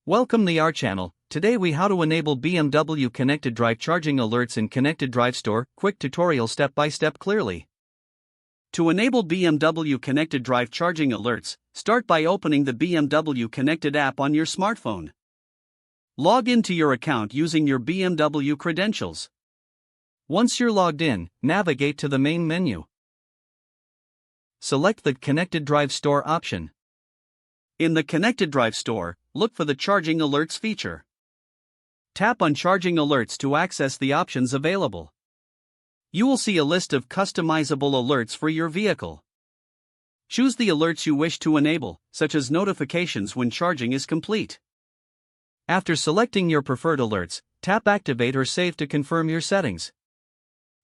Welcome to our channel. Today we how to enable BMW ConnectedDrive charging alerts in ConnectedDrive Store. Quick tutorial step by step clearly. To enable BMW ConnectedDrive charging alerts, start by opening the BMW Connected app on your smartphone. Log into your account using your BMW credentials. Once you're logged in, navigate to the main menu. Select the ConnectedDrive Store option. In the ConnectedDrive Store, look for the Charging Alerts feature. Tap on Charging Alerts to access the options available. You will see a list of customizable alerts for your vehicle. Choose the alerts you wish to enable, such as notifications when charging is complete. After selecting your preferred alerts, tap Activate or Save to confirm your settings.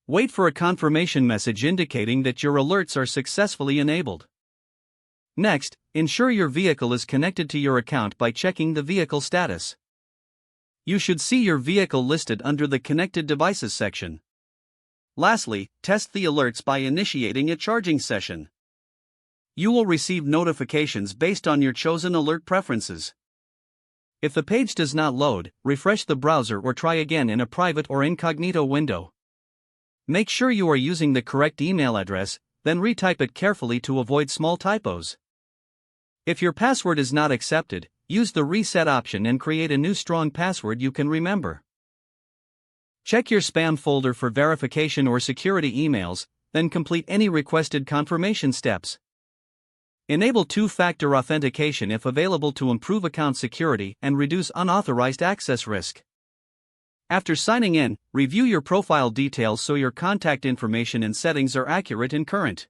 Wait for a confirmation message indicating that your alerts are successfully enabled. Next, ensure your vehicle is connected to your account by checking the vehicle status. You should see your vehicle listed under the Connected Devices section. Lastly, test the alerts by initiating a charging session. You will receive notifications based on your chosen alert preferences. If the page does not load, refresh the browser or try again in a private or incognito window. Make sure you are using the correct email address, then retype it carefully to avoid small typos. If your password is not accepted, use the reset option and create a new strong password you can remember. Check your spam folder for verification or security emails, then complete any requested confirmation steps. Enable two-factor authentication if available to improve account security and reduce unauthorized access risk. After signing in, review your profile details so your contact information and settings are accurate and current.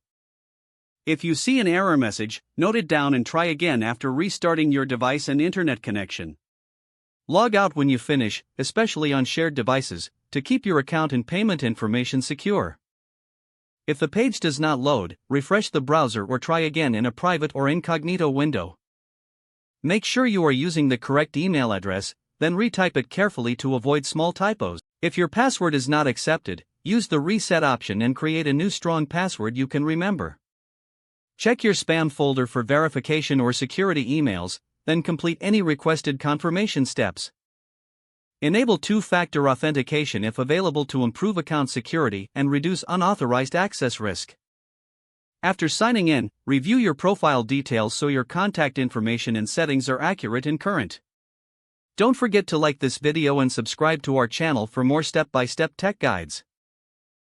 If you see an error message, note it down and try again after restarting your device and internet connection. Log out when you finish, especially on shared devices, to keep your account and payment information secure. If the page does not load, refresh the browser or try again in a private or incognito window. Make sure you are using the correct email address, then retype it carefully to avoid small typos. If your password is not accepted, use the reset option and create a new strong password you can remember. Check your spam folder for verification or security emails, then complete any requested confirmation steps. Enable two-factor authentication if available to improve account security and reduce unauthorized access risk. After signing in, review your profile details so your contact information and settings are accurate and current. Don't forget to like this video and subscribe to our channel for more step-by-step tech guides.